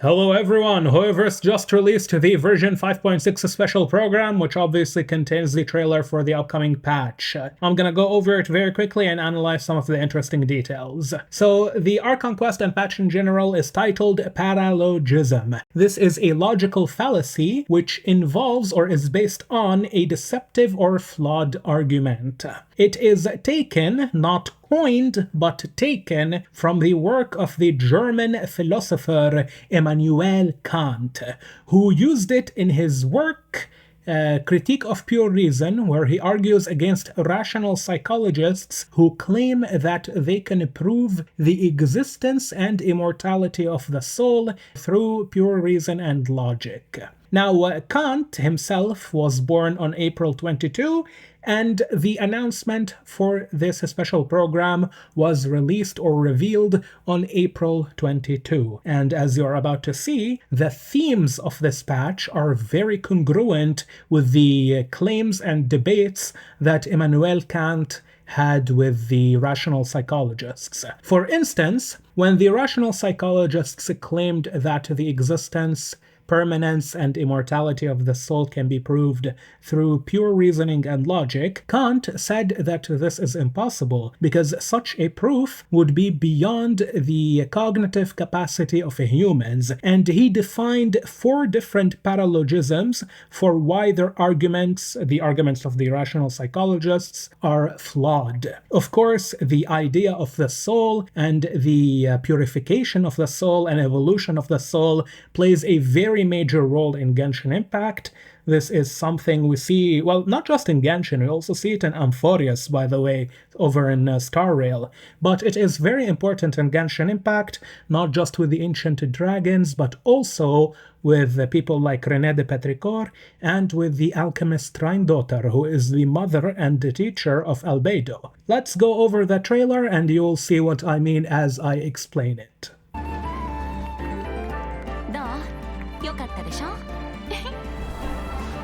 Hello everyone, Whoever's just released the version 5.6 special program, which obviously contains the trailer for the upcoming patch. I'm gonna go over it very quickly and analyze some of the interesting details. So, the Archon quest and patch in general is titled Paralogism. This is a logical fallacy which involves or is based on a deceptive or flawed argument. It is taken, not coined, but taken from the work of the German philosopher Immanuel Kant, who used it in his work Critique of Pure Reason, where he argues against rational psychologists who claim that they can prove the existence and immortality of the soul through pure reason and logic. Now, Kant himself was born on April 22, and the announcement for this special program was released or revealed on April 22. And as you're about to see, the themes of this patch are very congruent with the claims and debates that Immanuel Kant had with the rational psychologists. For instance, when the rational psychologists claimed that the existence, permanence, and immortality of the soul can be proved through pure reasoning and logic, Kant said that this is impossible because such a proof would be beyond the cognitive capacity of humans, and he defined 4 different paralogisms for why their arguments, the arguments of the rational psychologists, are flawed. Of course, the idea of the soul and the purification of the soul and evolution of the soul plays a very major role in Genshin Impact. This is something we see, well, not just in Genshin, we also see it in Amphorius, by the way, over in Star Rail. But it is very important in Genshin Impact, not just with the ancient dragons, but also with people like Rhinedottir and with the alchemist Rhinedottir, who is the mother and the teacher of Albedo. Let's go over the trailer and you'll see what I mean as I explain it.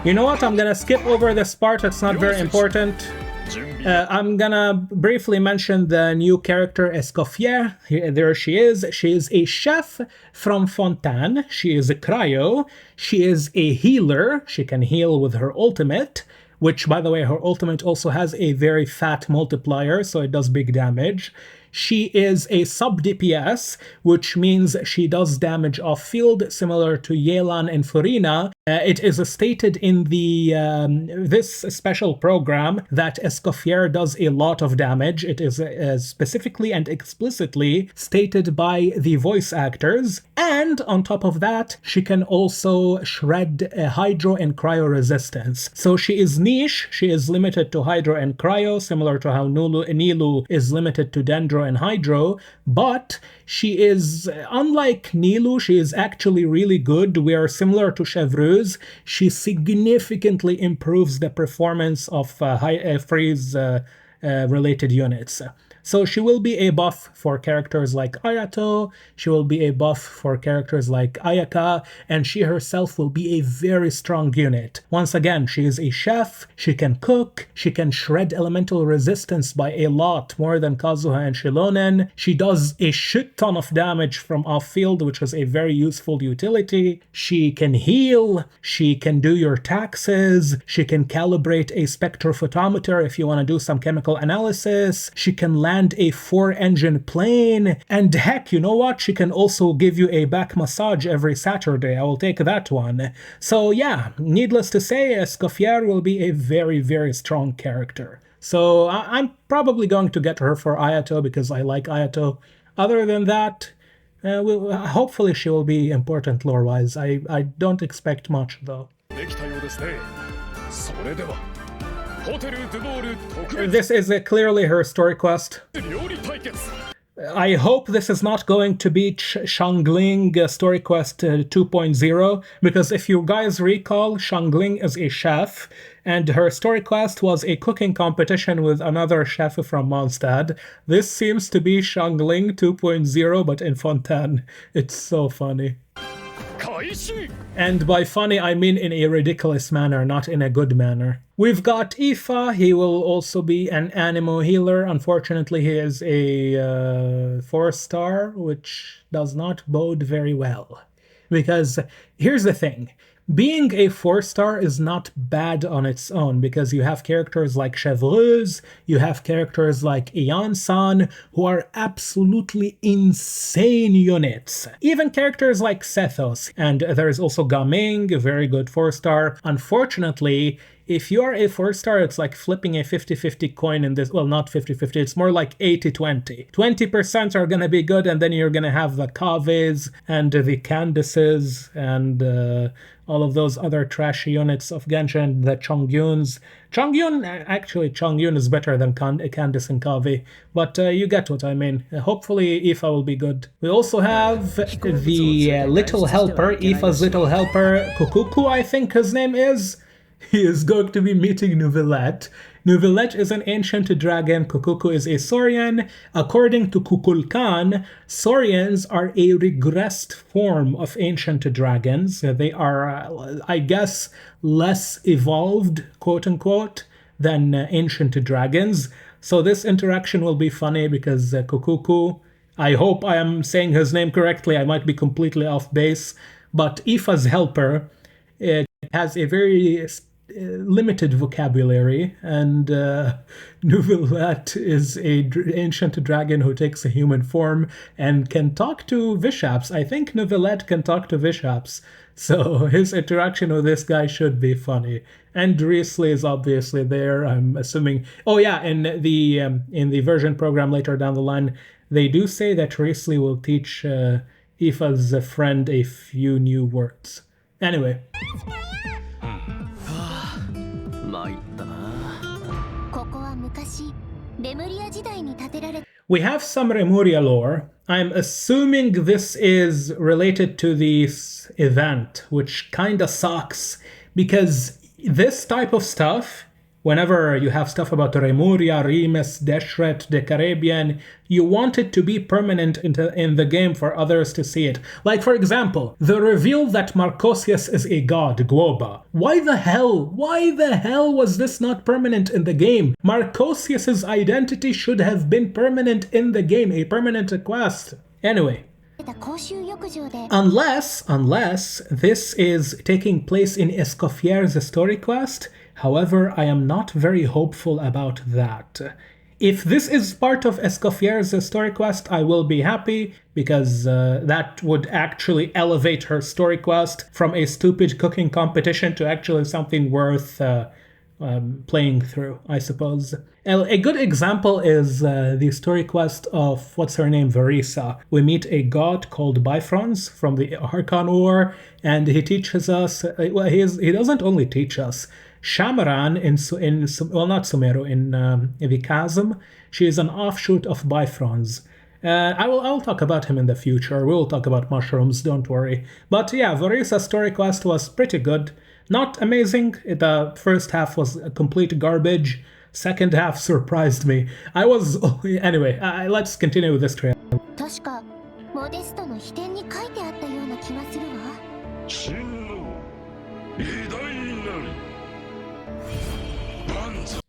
You know what? I'm gonna skip over this part, it's not very important. I'm gonna briefly mention the new character Escoffier. There she is. She is a chef from Fontaine. She is a cryo. She is a healer. She can heal with her ultimate, which, by the way, her ultimate also has a very fat multiplier, so it does big damage. She is a sub-DPS, which means she does damage off-field, similar to Yelan and Furina. It is stated in the this special program that Escoffier does a lot of damage. It is specifically and explicitly stated by the voice actors. And on top of that, she can also shred Hydro and Cryo resistance. So she is niche, she is limited to Hydro and Cryo, similar to how Nilou is limited to Dendro and Hydro, but she is, unlike Nilou, she is actually really good. We are similar to Chevreuse. She significantly improves the performance of freeze related units. So she will be a buff for characters like Ayato, she will be a buff for characters like Ayaka, and she herself will be a very strong unit. Once again, she is a chef, she can cook, she can shred elemental resistance by a lot, more than Kazuha and Shilonen. She does a shit ton of damage from off-field, which is a very useful utility. She can heal, she can do your taxes, she can calibrate a spectrophotometer if you want to do some chemical analysis, she can land a 4-engine plane, and heck, you know what? She can also give you a back massage every Saturday. I will take that one. So yeah, needless to say, Escoffier will be a very, very strong character. So I'm probably going to get her for Ayato because I like Ayato. Other than that, hopefully she will be important lore-wise. I don't expect much though. This is clearly her story quest. I hope this is not going to be Shangling story quest 2.0, because if you guys recall, Shangling is a chef, and her story quest was a cooking competition with another chef from Mondstadt. This seems to be Shangling 2.0, but in Fontaine. It's so funny. And by funny, I mean in a ridiculous manner, not in a good manner. We've got Ifa. He will also be an Animo healer. Unfortunately, he is a 4-star, which does not bode very well. Because here's the thing. Being a 4-star is not bad on its own because you have characters like Chevreuse, you have characters like Ian-san, who are absolutely insane units. Even characters like Sethos, and there's also Gaming, a very good 4-star. Unfortunately, if you are a 4-star, it's like flipping a 50-50 coin in this. Well, not 50-50, it's more like 80-20. 20% are gonna be good, and then you're gonna have the Kaves and the Candices and all of those other trashy units of Genshin, the Chongyuns. Actually, Chongyun is better than Candice and Kave, but you get what I mean. Hopefully, Aoife will be good. We also have the little helper, Aoife's little helper, Kukuku, I think his name is. He is going to be meeting Neuvillette. Neuvillette is an ancient dragon. Kukuku is a Saurian. According to Kukulkan, Saurians are a regressed form of ancient dragons. They are, I guess, less evolved, quote unquote, than ancient dragons. So this interaction will be funny because Kukuku, I hope I am saying his name correctly. I might be completely off base. But Aoife's helper, it has a very limited vocabulary, and Neuvillette is a ancient dragon who takes a human form and can talk to Vishaps. I think Neuvillette can talk to Vishaps, so his interaction with this guy should be funny. And Riesli is obviously there, I'm assuming. Oh yeah, in the version program later down the line, they do say that Riesli will teach Aoife's friend a few new words. Anyway. We have some Remuria lore. I'm assuming this is related to this event, which kinda sucks, because this type of stuff, whenever you have stuff about Remuria, Remus, Deshret, the Caribbean, you want it to be permanent in the game for others to see it. Like, for example, the reveal that Marcosius is a god, Guoba. Why the hell was this not permanent in the game? Marcosius's identity should have been permanent in the game, a permanent quest. Anyway. Unless this is taking place in Escoffier's story quest. However, I am not very hopeful about that. If this is part of Escoffier's story quest, I will be happy, because that would actually elevate her story quest from a stupid cooking competition to actually something worth playing through, I suppose. A good example is the story quest of, what's her name, Verisa. We meet a god called Bifrons from the Archon War, and he teaches us, well, he doesn't only teach us, Shamaran not Sumeru, in the Chasm, she is an offshoot of Bifrons. I'll talk about him in the future. We'll talk about mushrooms, don't worry. But yeah, Varisa's story quest was pretty good. Not amazing. The first half was complete garbage. Second half surprised me. Anyway, let's continue with this trailer.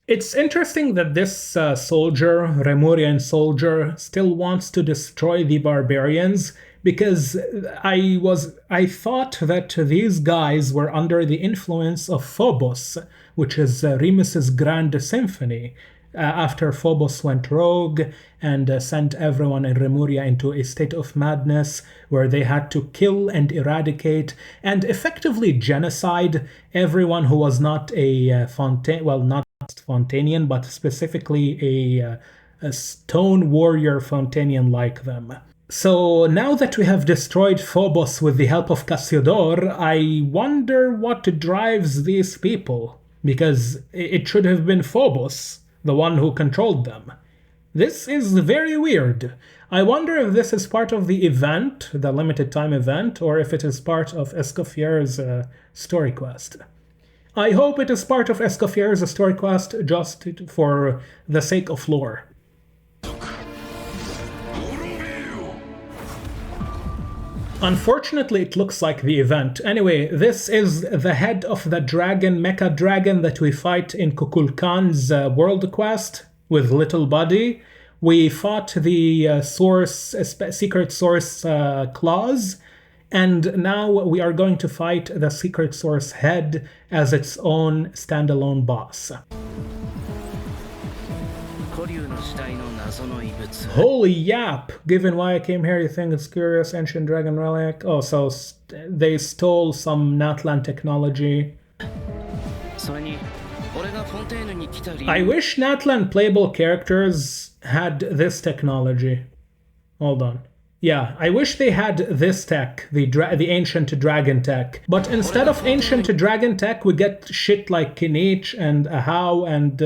It's interesting that this soldier, Remurian soldier, still wants to destroy the barbarians, because I thought that these guys were under the influence of Phobos, which is Remus's Grand Symphony, after Phobos went rogue and sent everyone in Remuria into a state of madness where they had to kill and eradicate and effectively genocide everyone who was not a not Fontanian, but specifically a stone warrior Fontanian like them. So now that we have destroyed Phobos with the help of Cassiodor, I wonder what drives these people, because it should have been Phobos, the one who controlled them. This is very weird. I wonder if this is part of the event, the limited time event, or if it is part of Escoffier's story quest. I hope it is part of Escoffier's story quest, just for the sake of lore. Unfortunately, it looks like the event. Anyway, this is the head of the dragon, Mecha Dragon, that we fight in Kukulkan's world quest with Little Buddy. We fought the secret source clause And now we are going to fight the Secret Source head as its own standalone boss. Holy yap! Given why I came here, you think it's curious ancient dragon relic? Oh, so they stole some Natlan technology. I wish Natlan playable characters had this technology. Hold on. Yeah, I wish they had this tech, the ancient dragon tech. But instead of ancient dragon tech, we get shit like Kinich and Ahau and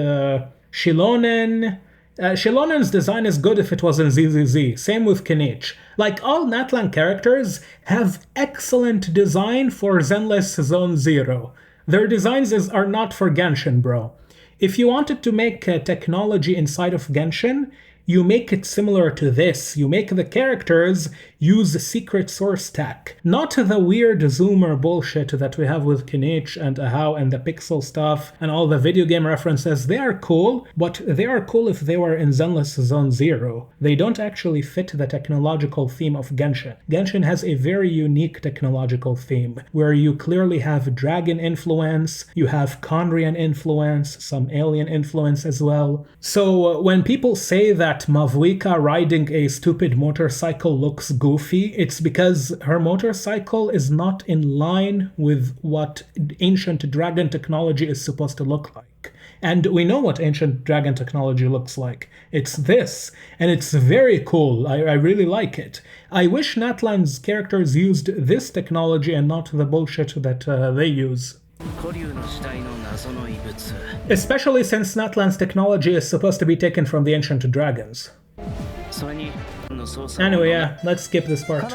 Shilonen. Shilonen's design is good if it was in ZZZ. Same with Kinich. Like, all Natlan characters have excellent design for Zenless Zone 0. Their designs are not for Genshin, bro. If you wanted to make technology inside of Genshin, you make it similar to this. You make the characters use the Secret Source tech. Not the weird zoomer bullshit that we have with Kinich and Ahau and the pixel stuff and all the video game references. They are cool, but they are cool if they were in Zenless Zone 0. They don't actually fit the technological theme of Genshin. Genshin has a very unique technological theme, where you clearly have dragon influence, you have Conrian influence, some alien influence as well. So when people say that Mavuika riding a stupid motorcycle looks goofy, it's because her motorcycle is not in line with what ancient dragon technology is supposed to look like. And we know what ancient dragon technology looks like. It's this, and it's very cool. I really like it. I wish Natlan's characters used this technology and not the bullshit that they use. Especially since Natlan's technology is supposed to be taken from the ancient dragons. Anyway, yeah, let's skip this part.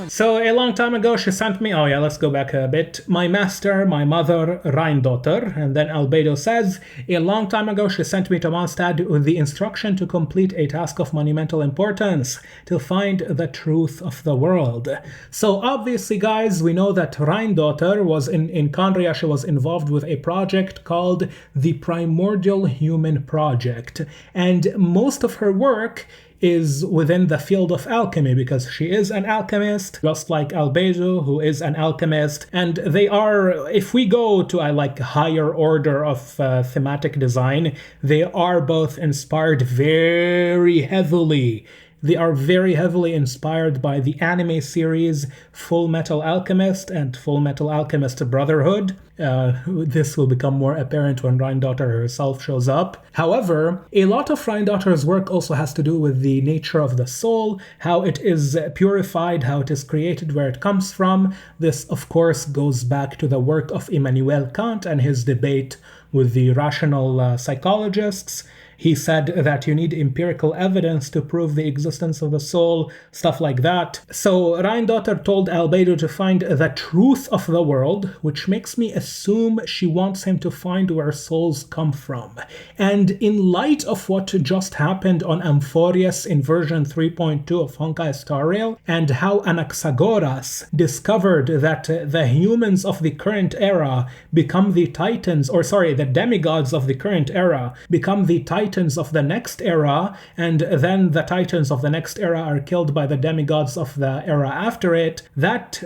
So a long time ago she sent me, oh yeah, let's go back a bit, my master, my mother, Rhinedottir, and then Albedo says, a long time ago she sent me to Mondstadt with the instruction to complete a task of monumental importance, to find the truth of the world. So obviously, guys, we know that Rhinedottir was in Kandria, she was involved with a project called the Primordial Human Project, and most of her work is within the field of alchemy, because she is an alchemist, just like Albedo, who is an alchemist, and they are, if we go to a higher order of thematic design, they are both inspired very heavily. They are very heavily inspired by the anime series Full Metal Alchemist and Full Metal Alchemist Brotherhood. This will become more apparent when Rhinedottir herself shows up. However, a lot of Rhinedottir's work also has to do with the nature of the soul, how it is purified, how it is created, where it comes from. This, of course, goes back to the work of Immanuel Kant and his debate with the rational psychologists. He said that you need empirical evidence to prove the existence of the soul, stuff like that. So Rhinedottir told Albedo to find the truth of the world, which makes me assume she wants him to find where souls come from. And in light of what just happened on Amphorius in version 3.2 of Honkai Star Rail, and how Anaxagoras discovered that the humans of the current era become the titans, the demigods of the current era become the titans of the next era, and then the titans of the next era are killed by the demigods of the era after it, that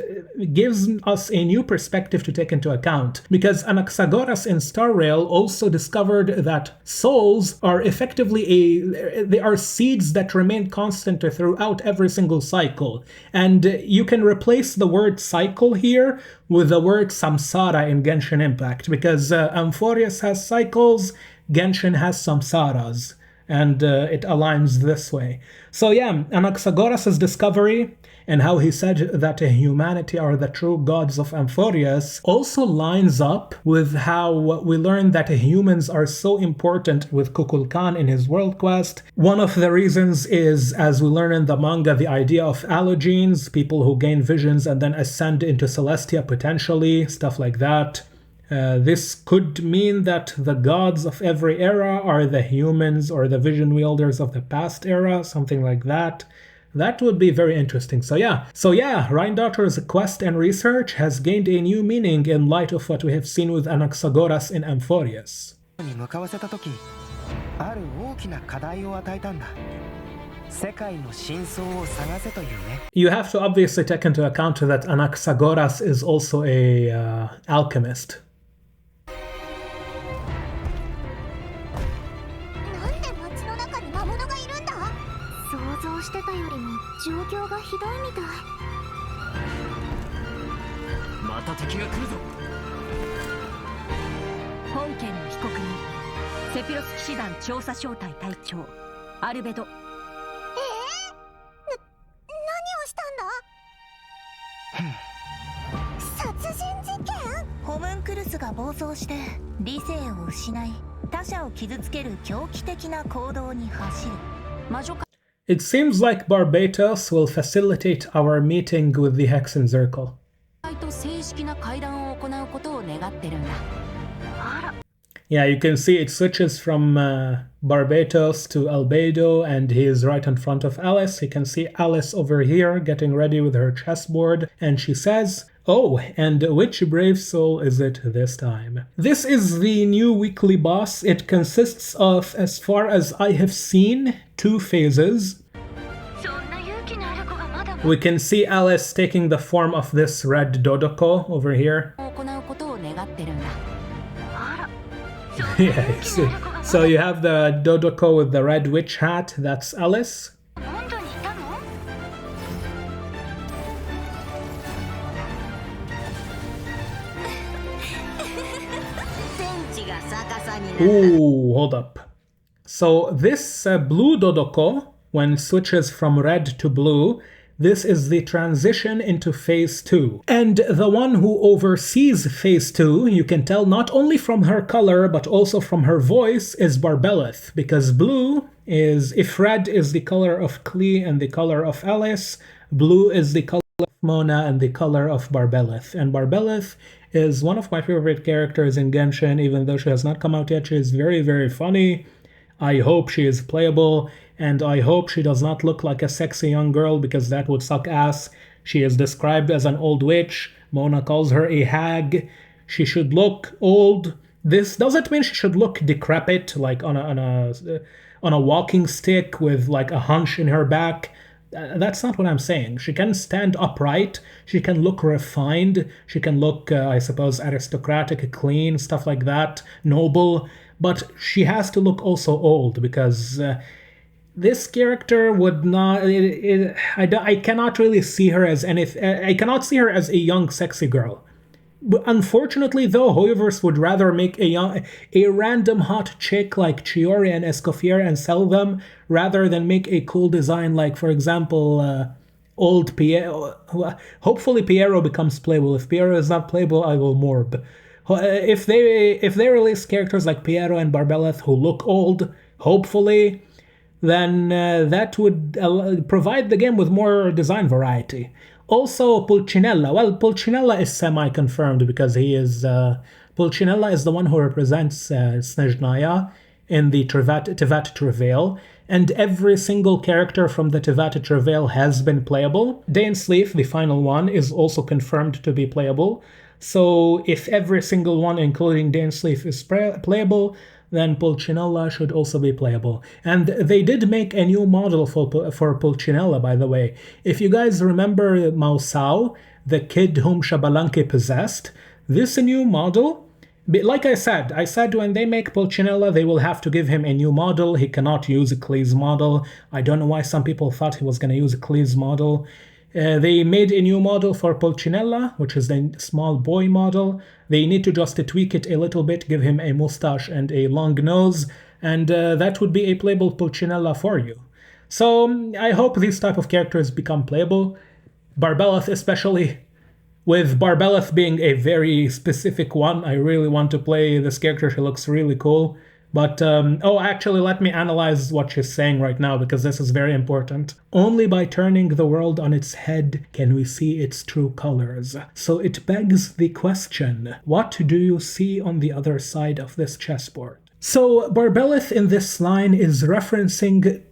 gives us a new perspective to take into account. Because Anaxagoras in Star Rail also discovered that souls are effectively they are seeds that remain constant throughout every single cycle. And you can replace the word cycle here with the word samsara in Genshin Impact, because Amphorius has cycles, Genshin has samsaras, and it aligns this way. So yeah, Anaxagoras' discovery and how he said that humanity are the true gods of Amphorius also lines up with how we learn that humans are so important with Kukulkan in his world quest. One of the reasons is, as we learn in the manga, the idea of allogenes, people who gain visions and then ascend into Celestia potentially, stuff like that. This could mean that the gods of every era are the humans or the vision wielders of the past era, something like that. That would be very interesting. So yeah, Rhinedottir's quest and research has gained a new meaning in light of what we have seen with Anaxagoras in Amphorius. You have to obviously take into account that Anaxagoras is also a alchemist. It seems like Barbatos will facilitate our meeting with the Hexen Circle. Yeah, you can see it switches from Barbatos to Albedo, and he is right in front of Alice. You can see Alice over here getting ready with her chessboard, and she says, "Oh, and which brave soul is it this time?" This is the new weekly boss. It consists of, as far as I have seen, 2 phases. We can see Alice taking the form of this red Dodoko over here. Yeah, so you have the Dodoko with the red witch hat, that's Alice. Ooh, hold up. So this blue Dodoko, when it switches from red to blue, this is the transition into phase 2. And the one who oversees phase 2, you can tell not only from her color, but also from her voice, is Barbeleth. Because blue is, if red is the color of Klee and the color of Alice, blue is the color of Mona and the color of Barbeleth. And Barbeleth is one of my favorite characters in Genshin, even though she has not come out yet. She is very, very funny. I hope she is playable, and I hope she does not look like a sexy young girl, because that would suck ass. She is described as an old witch. Mona calls her a hag. She should look old. This doesn't mean she should look decrepit, like on a walking stick with like a hunch in her back. That's not what I'm saying. She can stand upright. She can look refined. She can look, I suppose, aristocratic, clean, stuff like that, noble. But she has to look also old, because this character would not. I cannot really see her as anything. I cannot see her as a young, sexy girl. Unfortunately, though, Hoyoverse would rather make a random hot chick like Chiori and Escoffier and sell them, rather than make a cool design like, for example, old Piero. Hopefully Piero becomes playable. If Piero is not playable, I will morb. If they release characters like Piero and Barbeleth who look old, hopefully, then that would provide the game with more design variety. Also, Pulcinella. Well, Pulcinella is semi-confirmed, because he is... Pulcinella is the one who represents Snezhnaya in the Tevat Travail, and every single character from the Tevat Travail has been playable. Dainsleif, the final one, is also confirmed to be playable. So if every single one, including Dainsleif, is playable, then Pulcinella should also be playable. And they did make a new model for Pulcinella, by the way. If you guys remember Mausau, the kid whom Shabalanki possessed, this new model, like I said when they make Pulcinella, they will have to give him a new model. He cannot use a Klee's model. I don't know why some people thought he was going to use a Klee's model. They made a new model for Pulcinella, which is the small boy model. They need to just tweak it a little bit, give him a mustache and a long nose, and that would be a playable Pulcinella for you. So I hope these type of characters become playable. Barbeleth especially. With Barbeleth being a very specific one, I really want to play this character. She looks really cool. But, actually, let me analyze what she's saying right now, because this is very important. Only by turning the world on its head can we see its true colors. So it begs the question, what do you see on the other side of this chessboard? So Barbeleth in this line is referencing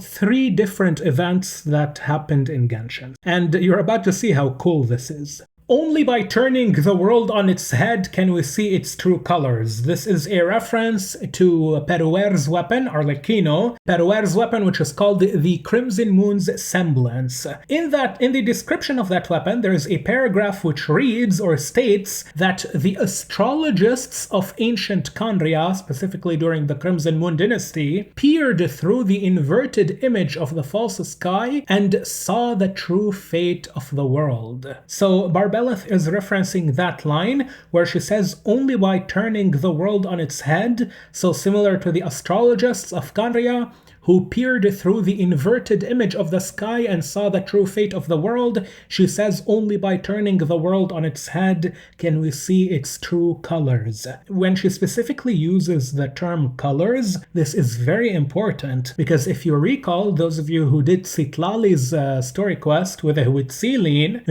three different events that happened in Genshin. And you're about to see how cool this is. Only by turning the world on its head can we see its true colors. This is a reference to Peruer's weapon, Arlecchino. Peruer's weapon, which is called the Crimson Moon's Semblance. In the description of that weapon, there is a paragraph which reads or states that the astrologists of ancient Kandria, specifically during the Crimson Moon dynasty, peered through the inverted image of the false sky and saw the true fate of the world. So Barbeleth is referencing that line where she says only by turning the world on its head, so similar to the astrologists of Kandria, who peered through the inverted image of the sky and saw the true fate of the world. She says only by turning the world on its head can we see its true colors. When she specifically uses the term colors, this is very important because if you recall, those of you who did Citlali's story quest with Huitzilin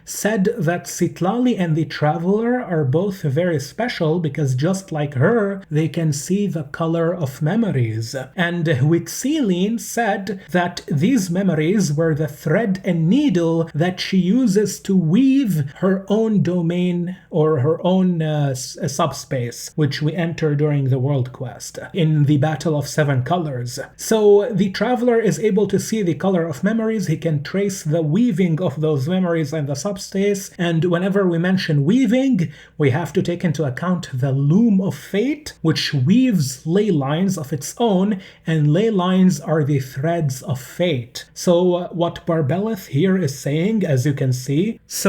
said that Citlali and the Traveler are both very special because just like her, they can see the color of memories. And Huitzilin said that these memories were the thread and needle that she uses to weave her own domain or her own subspace, which we enter during the world quest in the Battle of Seven Colors. So the Traveler is able to see the color of memories. He can trace the weaving of those memories in the subspace. And whenever we mention weaving, we have to take into account the loom of fate, which weaves ley lines of its own, and ley lines are the threads of fate. So what Barbeleth here is saying, as you can see, is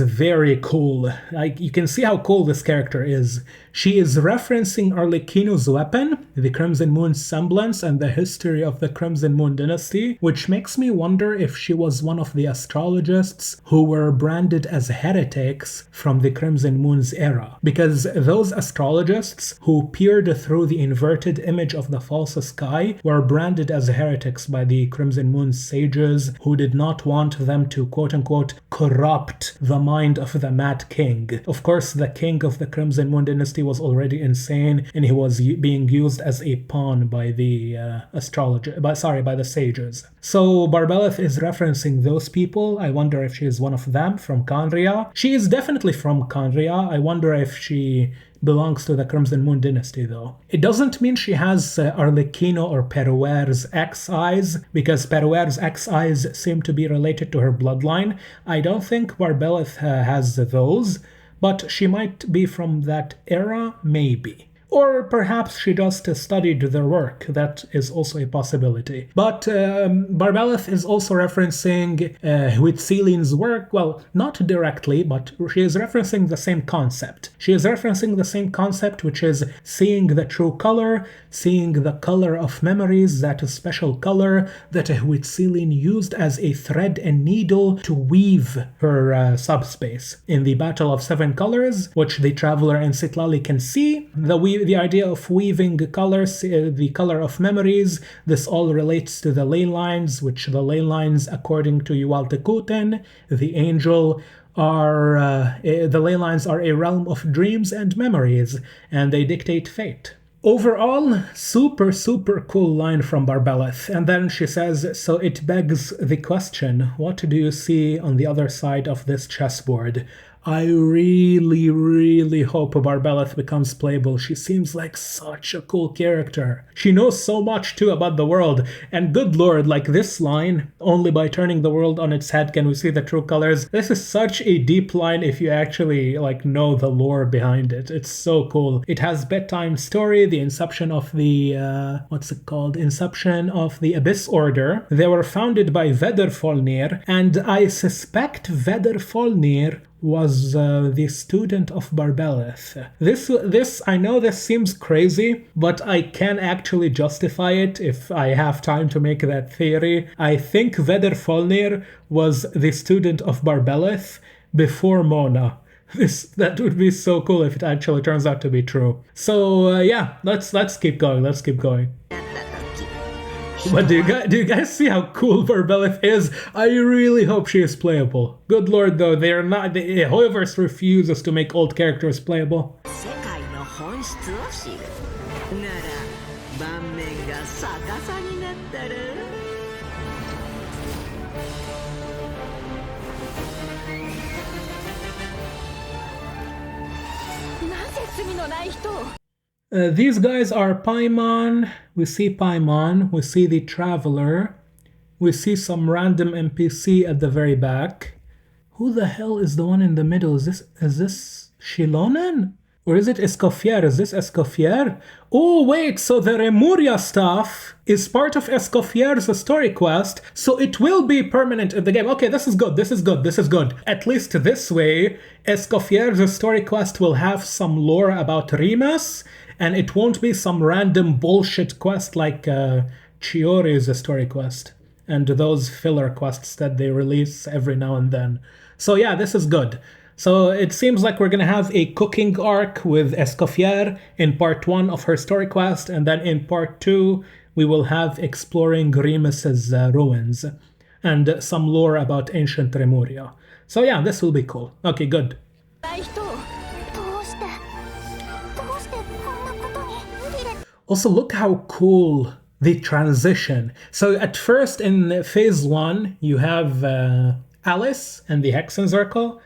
very cool. Like, you can see how cool this character is. She is referencing Arlecchino's weapon, the Crimson Moon Semblance, and the history of the Crimson Moon dynasty, which makes me wonder if she was one of the astrologists who were branded as heretics from the Crimson Moon's era. Because those astrologists who peered through the inverted image of the false sky were branded as heretics by the Crimson Moon sages who did not want them to quote-unquote corrupt the mind of the Mad King. Of course, the king of the Crimson Moon dynasty was already insane and he was being used as a pawn by the by the sages. So Barbeleth is referencing those people. I wonder if she is one of them from Kandria. She is definitely from Kandria. I wonder if she belongs to the Crimson Moon dynasty though. It doesn't mean she has Arlecchino or Peruer's X eyes, because Peruer's X eyes seem to be related to her bloodline. I don't think Barbeleth has those, but she might be from that era, maybe. Or perhaps she just studied their work. That is also a possibility. But Barbeleth is also referencing Huitzilin's work. Well, not directly, but she is referencing the same concept. She is referencing the same concept, which is seeing the true color, seeing the color of memories, that special color that Huitzilin used as a thread and needle to weave her subspace. In the Battle of Seven Colors, which the Traveler and Citlali can see, the idea of weaving colors, the color of memories, this all relates to the ley lines, which the ley lines, according to Yuvaltekuten, the angel, the ley lines are a realm of dreams and memories, and they dictate fate. Overall, super cool line from Barbeleth. And then she says, so it begs the question, what do you see on the other side of this chessboard? I really hope Barbeleth becomes playable. She seems like such a cool character. She knows so much too about the world. And good lord, like this line, only by turning the world on its head can we see the true colors. This is such a deep line if you actually know the lore behind it. It's so cool. It has bedtime story, the inception of the Inception of the Abyss Order. They were founded by Vedrfolnir, and I suspect Vedrfolnir was the student of Barbeleth. This I know this seems crazy, but I can actually justify it if I have time to make that theory. I think Vedrfolnir was the student of Barbeleth before Mona. That would be so cool if it actually turns out to be true. So yeah, let's keep going. Let's keep going. But do you guys see how cool Barbeleth is? I really hope she is playable. Good lord though, they are not. Hoyoverse refuses to make old characters playable. These guys are Paimon. We see Paimon. We see the Traveler. We see some random NPC at the very back. Who the hell is the one in the middle? Is this Shilonen? Or is it Escoffier? Is this Escoffier? Oh wait, so the Remuria stuff is part of Escoffier's story quest, so it will be permanent in the game. Okay, this is good, this is good, this is good. At least this way, Escoffier's story quest will have some lore about Remus, and it won't be some random bullshit quest like Chiori's story quest, and those filler quests that they release every now and then. So yeah, this is good. So it seems like we're going to have a cooking arc with Escoffier in part 1 of her story quest, and then in part 2 we will have exploring Remus's ruins and some lore about ancient Remuria. So yeah, this will be cool. Okay, good. Also, look how cool the transition. So at first in phase 1 you have Alice and the Hexen Circle,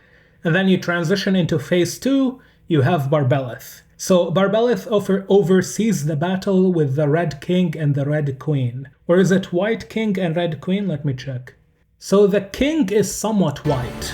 and then you transition into phase 2, you have Barbelith. So Barbelith oversees the battle with the Red King and the Red Queen. Or is it White King and Red Queen? Let me check. So the king is somewhat white.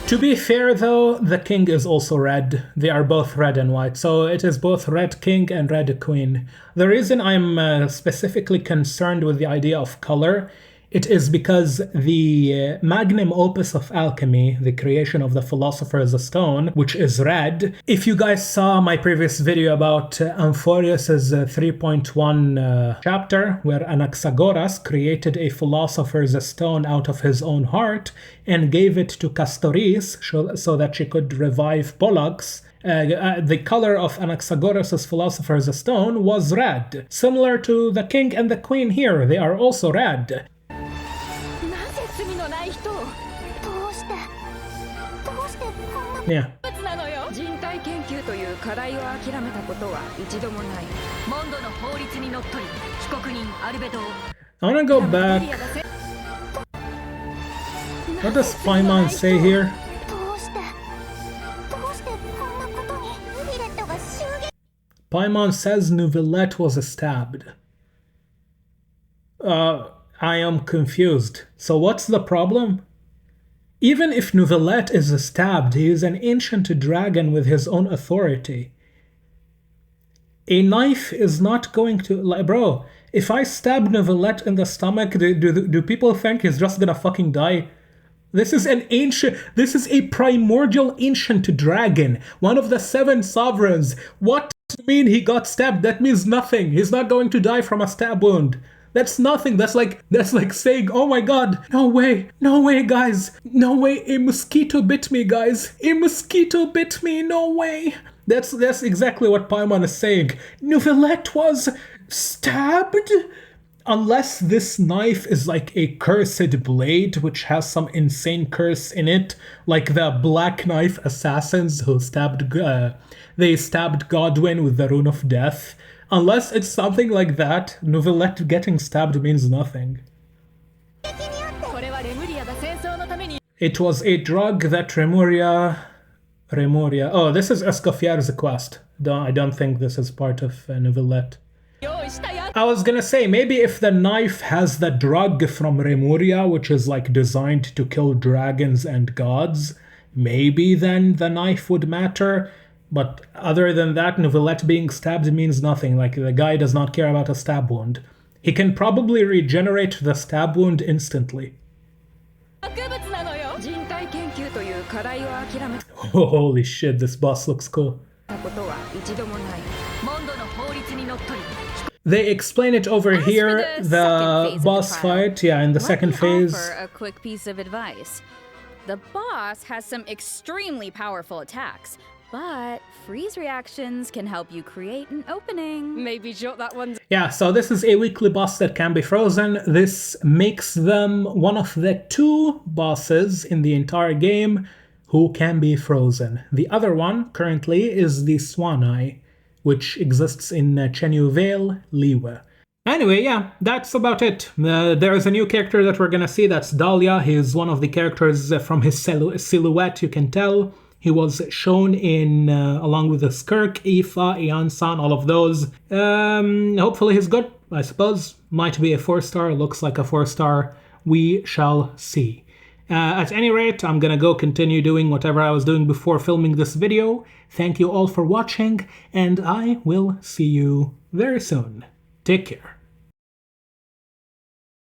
To be fair though, the king is also red. They are both red and white, so it is both Red King and Red Queen. The reason I'm specifically concerned with the idea of color, it is because the magnum opus of alchemy, the creation of the Philosopher's Stone, which is red. If you guys saw my previous video about Amphorius's 3.1 chapter, where Anaxagoras created a Philosopher's Stone out of his own heart and gave it to Castoris so that she could revive Pollux, the color of Anaxagoras' Philosopher's Stone was red. Similar to the king and the queen here, they are also red. Yeah. I wanna go back. What does Paimon say here? Paimon says Neuvillette was stabbed. I am confused. So what's the problem? Even if Neuvillette is stabbed, he is an ancient dragon with his own authority. A knife is not going to... Like, bro, if I stab Neuvillette in the stomach, do people think he's just gonna fucking die? This is an ancient... This is a primordial ancient dragon. One of the 7 sovereigns. What do you mean he got stabbed? That means nothing. He's not going to die from a stab wound. That's nothing. That's like saying, oh my god, no way, guys. No way, a mosquito bit me, guys. A mosquito bit me, no way. That's exactly what Paimon is saying. Neuvillette was stabbed? Unless this knife is like a cursed blade, which has some insane curse in it, like the Black Knife assassins who stabbed Godwyn with the Rune of Death. Unless it's something like that, Neuvillette getting stabbed means nothing. It was a drug that Remuria... Oh, this is Escoffier's quest. I don't think this is part of Neuvillette. I was gonna say, maybe if the knife has the drug from Remuria, which is like designed to kill dragons and gods, maybe then the knife would matter. But other than that, Neuvillette being stabbed means nothing. Like, the guy does not care about a stab wound. He can probably regenerate the stab wound instantly. Oh, holy shit, this boss looks cool. They explain it over here, the boss fight, yeah, in the second phase. Offer a quick piece of advice. The boss has some extremely powerful attacks, but freeze reactions can help you create an opening. Maybe jot that one. Yeah, so this is a weekly boss that can be frozen. This makes them one of the 2 bosses in the entire game who can be frozen. The other one currently is the Swan Eye, which exists in Chenyu Vale, Liyue. Anyway, yeah, that's about it. There's a new character that we're gonna see, that's Dahlia. He's one of the characters from his silhouette, you can tell. He was shown in, along with the Skirk, Aoife, Aeon-san, all of those. Hopefully he's good, I suppose. Might be a 4-star, looks like a 4-star. We shall see. At any rate, I'm gonna go continue doing whatever I was doing before filming this video. Thank you all for watching, and I will see you very soon. Take care.